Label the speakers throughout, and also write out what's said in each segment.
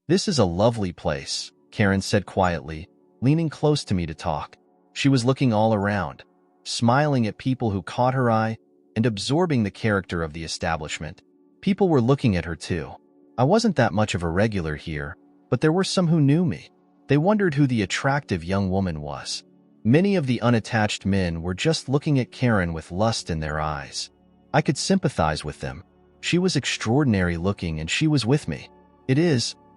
Speaker 1: "This is a lovely place," Karen said quietly, leaning close to me to talk. She was looking all around, smiling at people who caught her eye and absorbing the character of the establishment. People were looking at her too. I wasn't that much of a regular here, but there were some who knew me. They wondered who the attractive young woman was. Many of the unattached men were just looking at Karen with lust in their eyes. I could sympathize with them. She was extraordinary looking and she was with me.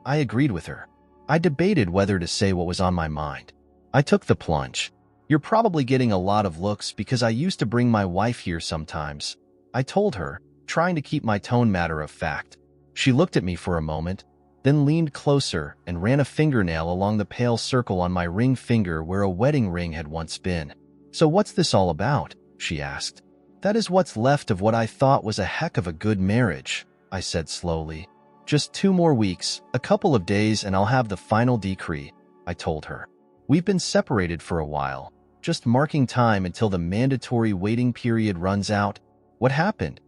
Speaker 1: I agreed with her. I debated whether to say what was on my mind. I took the plunge. "You're probably getting a lot of looks because I used to bring my wife here sometimes," I told her, trying to keep my tone matter of fact. She looked at me for a moment, then leaned closer and ran a fingernail along the pale circle on my ring finger where a wedding ring had once been. "So what's this all about?" she asked. "That is what's left of what I thought was a heck of a good marriage," I said slowly. "Just 2 more weeks, a couple of days, and I'll have the final decree," I told her. "We've been separated for a while, just marking time until the mandatory waiting period runs out." "What happened?"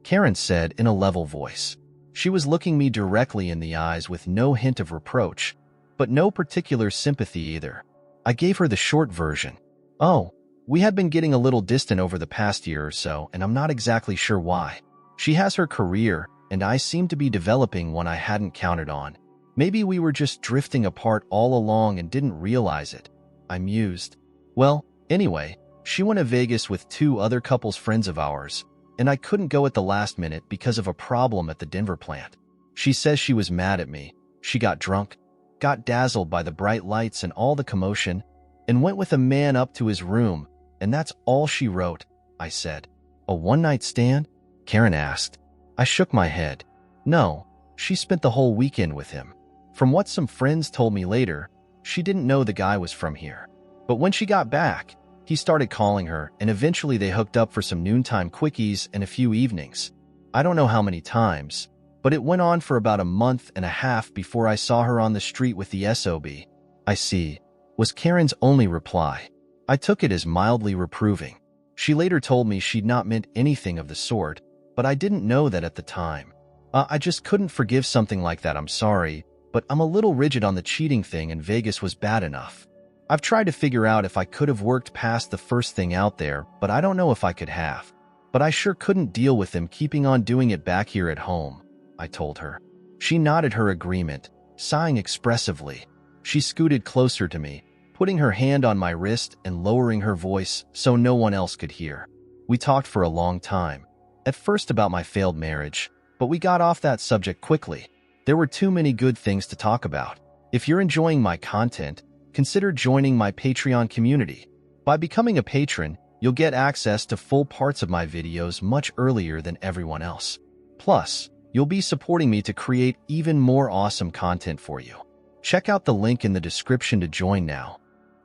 Speaker 1: Karen said in a level voice. She was looking me directly in the eyes with no hint of reproach, but no particular sympathy either. I gave her the short version. "Oh, we had been getting a little distant over the past year or so, and I'm not exactly sure why. She has her career, and I seem to be developing one I hadn't counted on. Maybe we were just drifting apart all along and didn't realize it," I mused. "Well, anyway, she went to Vegas with 2 other couples friends of ours, and I couldn't go at the last minute because of a problem at the Denver plant. She says she was mad at me. She got drunk, got dazzled by the bright lights and all the commotion, and went with a man up to his room, and that's all she wrote," I said. "A one-night stand?" Karen asked. I shook my head. "No, she spent the whole weekend with him. From what some friends told me later, she didn't know the guy was from here. But when she got back, he started calling her, and eventually they hooked up for some noontime quickies and a few evenings. I don't know how many times, but it went on for about a month and a half before I saw her on the street with the SOB. "I see," was Karen's only reply. I took it as mildly reproving. She later told me she'd not meant anything of the sort, but I didn't know that at the time. I just couldn't forgive something like that. "I'm sorry, but I'm a little rigid on the cheating thing, and Vegas was bad enough. I've tried to figure out if I could have worked past the first thing out there, but I don't know if I could have. But I sure couldn't deal with them keeping on doing it back here at home," I told her. She nodded her agreement, sighing expressively. She scooted closer to me, putting her hand on my wrist and lowering her voice so no one else could hear. We talked for a long time, at first about my failed marriage, but we got off that subject quickly. There were too many good things to talk about. If you're enjoying my content, consider joining my Patreon community. By becoming a patron, you'll get access to full parts of my videos much earlier than everyone else. Plus, you'll be supporting me to create even more awesome content for you. Check out the link in the description to join now.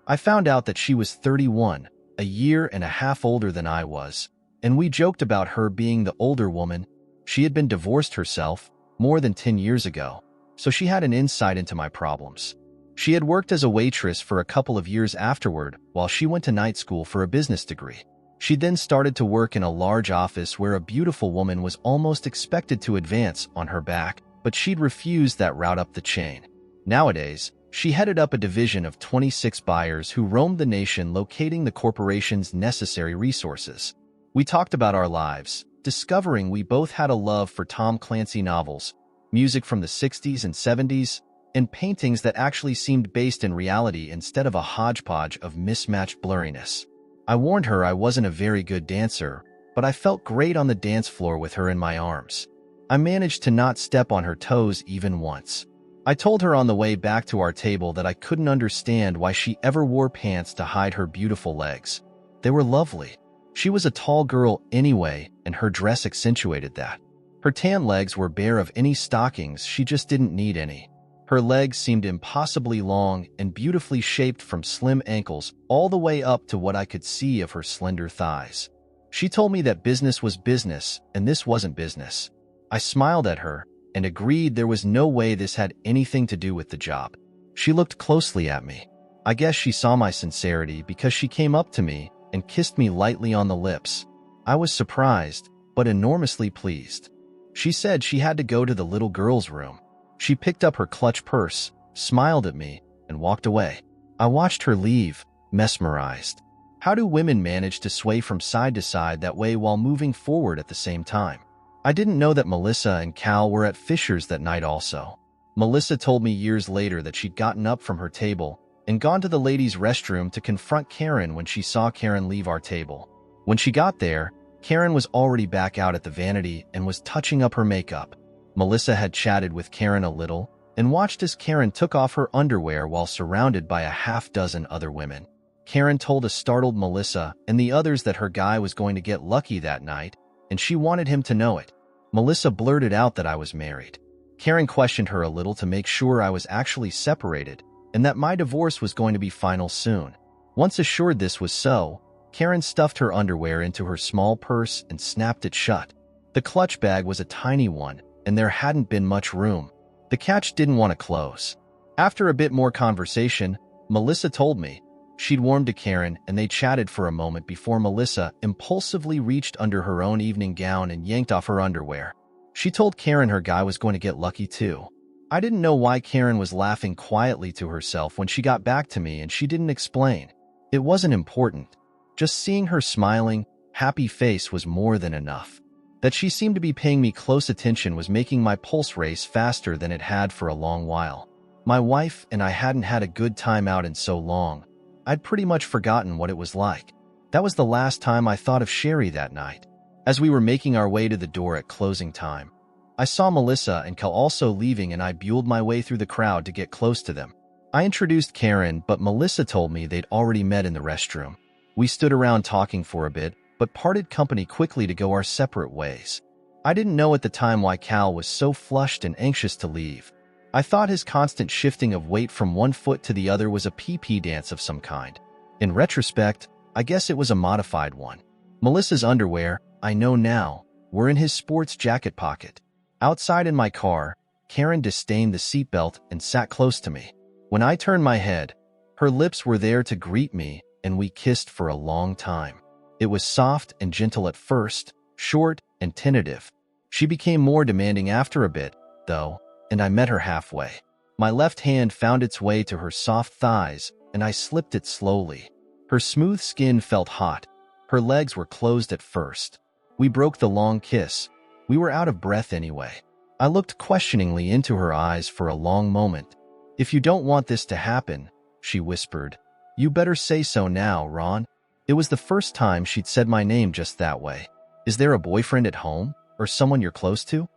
Speaker 1: I found out that she was 31, a year and a half older than I was, and we joked about her being the older woman. She had been divorced herself more than 10 years ago, so she had an insight into my problems. She had worked as a waitress for a couple of years afterward while she went to night school for a business degree. She then started to work in a large office where a beautiful woman was almost expected to advance on her back, but she'd refused that route up the chain. Nowadays, she headed up a division of 26 buyers who roamed the nation locating the corporation's necessary resources. We talked about our lives, discovering we both had a love for Tom Clancy novels, music from the 60s and 70s, and paintings that actually seemed based in reality instead of a hodgepodge of mismatched blurriness. I warned her I wasn't a very good dancer, but I felt great on the dance floor with her in my arms. I managed to not step on her toes even once. I told her on the way back to our table that I couldn't understand why she ever wore pants to hide her beautiful legs. They were lovely. She was a tall girl anyway, and her dress accentuated that. Her tan legs were bare of any stockings, she just didn't need any. Her legs seemed impossibly long and beautifully shaped from slim ankles all the way up to what I could see of her slender thighs. She told me that business was business and this wasn't business. I smiled at her and agreed there was no way this had anything to do with the job. She looked closely at me. I guess she saw my sincerity because she came up to me and kissed me lightly on the lips. I was surprised, but enormously pleased. She said she had to go to the little girl's room. She picked up her clutch purse, smiled at me, and walked away. I watched her leave, mesmerized. How do women manage to sway from side to side that way while moving forward at the same time? I didn't know that Melissa and Cal were at Fisher's that night also. Melissa told me years later that she'd gotten up from her table and gone to the ladies' restroom to confront Karen when she saw Karen leave our table. When she got there, Karen was already back out at the vanity and was touching up her makeup. Melissa had chatted with Karen a little and watched as Karen took off her underwear while surrounded by a half-dozen other women. Karen told a startled Melissa and the others that her guy was going to get lucky that night, and she wanted him to know it. Melissa blurted out that I was married. Karen questioned her a little to make sure I was actually separated and that my divorce was going to be final soon. Once assured this was so, Karen stuffed her underwear into her small purse and snapped it shut. The clutch bag was a tiny one, and there hadn't been much room. The catch didn't want to close. After a bit more conversation, Melissa told me she'd warmed to Karen and they chatted for a moment before Melissa impulsively reached under her own evening gown and yanked off her underwear. She told Karen her guy was going to get lucky too. I didn't know why Karen was laughing quietly to herself when she got back to me and she didn't explain. It wasn't important. Just seeing her smiling, happy face was more than enough. That she seemed to be paying me close attention was making my pulse race faster than it had for a long while. My wife and I hadn't had a good time out in so long. I'd pretty much forgotten what it was like. That was the last time I thought of Sherry that night. As we were making our way to the door at closing time, I saw Melissa and Cal also leaving and I buled my way through the crowd to get close to them. I introduced Karen, but Melissa told me they'd already met in the restroom. We stood around talking for a bit, but parted company quickly to go our separate ways. I didn't know at the time why Cal was so flushed and anxious to leave. I thought his constant shifting of weight from one foot to the other was a pee-pee dance of some kind. In retrospect, I guess it was a modified one. Melissa's underwear, I know now, were in his sports jacket pocket. Outside in my car, Karen disdained the seatbelt and sat close to me. When I turned my head, her lips were there to greet me, and we kissed for a long time. It was soft and gentle at first, short and tentative. She became more demanding after a bit, though, and I met her halfway. My left hand found its way to her soft thighs, and I slipped it slowly. Her smooth skin felt hot. Her legs were closed at first. We broke the long kiss. We were out of breath anyway. I looked questioningly into her eyes for a long moment. "If you don't want this to happen," she whispered, "you better say so now, Ron." It was the first time she'd said my name just that way. "Is there a boyfriend at home, or someone you're close to?"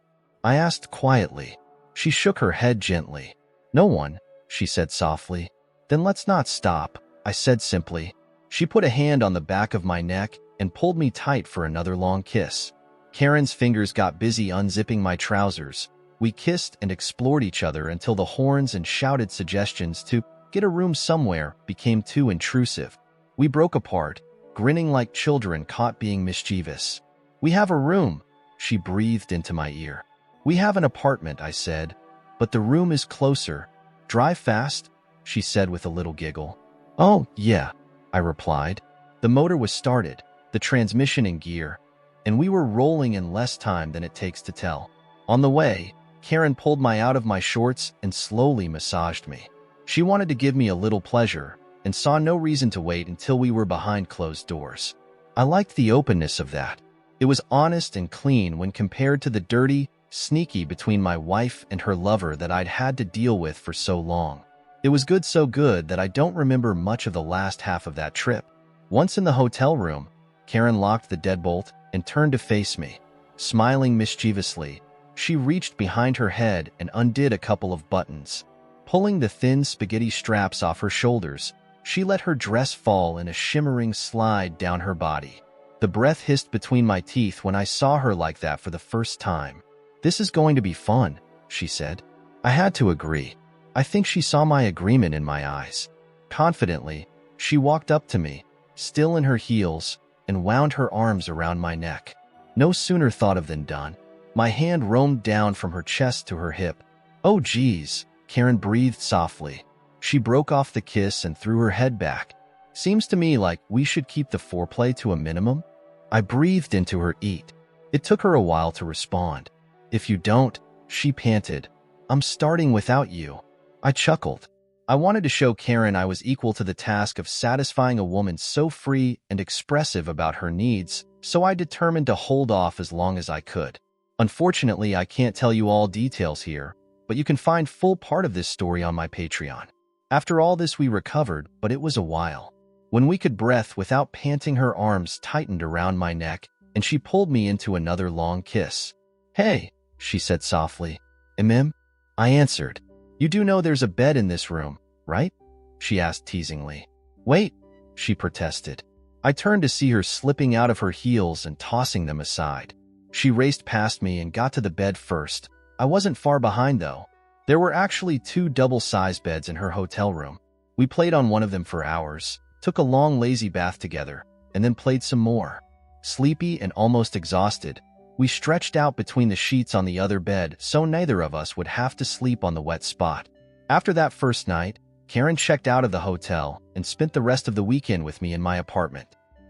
Speaker 1: I asked quietly. She shook her head gently. "No one," she said softly. "Then let's not stop," I said simply. She put a hand on the back of my neck and pulled me tight for another long kiss. Karen's fingers got busy unzipping my trousers. We kissed and explored each other until the horns and shouted suggestions to get a room somewhere became too intrusive. We broke apart, grinning like children caught being mischievous. "We have a room," she breathed into my ear. "We have an apartment," I said, "but the room is closer. Drive fast," she said with a little giggle. "Oh, yeah," I replied. The motor was started, the transmission in gear, and we were rolling in less time than it takes to tell. On the way, Karen pulled me out of my shorts and slowly massaged me. She wanted to give me a little pleasure and saw no reason to wait until we were behind closed doors. I liked the openness of that. It was honest and clean when compared to the dirty, sneaky between my wife and her lover that I'd had to deal with for so long. It was good, so good that I don't remember much of the last half of that trip. Once in the hotel room, Karen locked the deadbolt and turned to face me. Smiling mischievously, she reached behind her head and undid a couple of buttons. Pulling the thin spaghetti straps off her shoulders, she let her dress fall in a shimmering slide down her body. The breath hissed between my teeth when I saw her like that for the first time. "This is going to be fun," she said. I had to agree. I think she saw my agreement in my eyes. Confidently, she walked up to me, still in her heels, and wound her arms around my neck. No sooner thought of than done. My hand roamed down from her chest to her hip. "Oh, geez," Karen breathed softly. She broke off the kiss and threw her head back. "Seems to me like we should keep the foreplay to a minimum." I breathed into her eat. It took her a while to respond. "If you don't," she panted. I'm starting without you. I chuckled. I wanted to show Karen I was equal to the task of satisfying a woman so free and expressive about her needs, so I determined to hold off as long as I could. Unfortunately, I can't tell you all details here, but you can find full part of this story on my Patreon. After all this, we recovered, but it was a while. When we could breath without panting, her arms tightened around my neck, and she pulled me into another long kiss. "Hey," she said softly. "Emim?" I answered. "You do know there's a bed in this room, right?" she asked teasingly. "Wait," she protested. I turned to see her slipping out of her heels and tossing them aside. She raced past me and got to the bed first. I wasn't far behind, though. There were actually 2 double-sized beds in her hotel room. We played on one of them for hours, took a long lazy bath together, and then played some more. Sleepy and almost exhausted, we stretched out between the sheets on the other bed so neither of us would have to sleep on the wet spot. After that first night, Karen checked out of the hotel and spent the rest of the weekend with me in my apartment.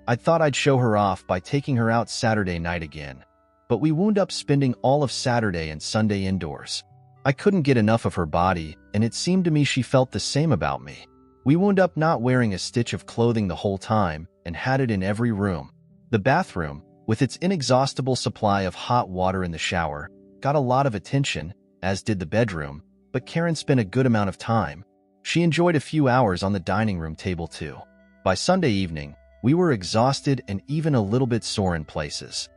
Speaker 1: I thought I'd show her off by taking her out Saturday night again, but we wound up spending all of Saturday and Sunday indoors. I couldn't get enough of her body, and it seemed to me she felt the same about me. We wound up not wearing a stitch of clothing the whole time and had it in every room. The bathroom, with its inexhaustible supply of hot water in the shower, got a lot of attention, as did the bedroom, but Karen spent a good amount of time. She enjoyed a few hours on the dining room table too. By Sunday evening, we were exhausted and even a little bit sore in places.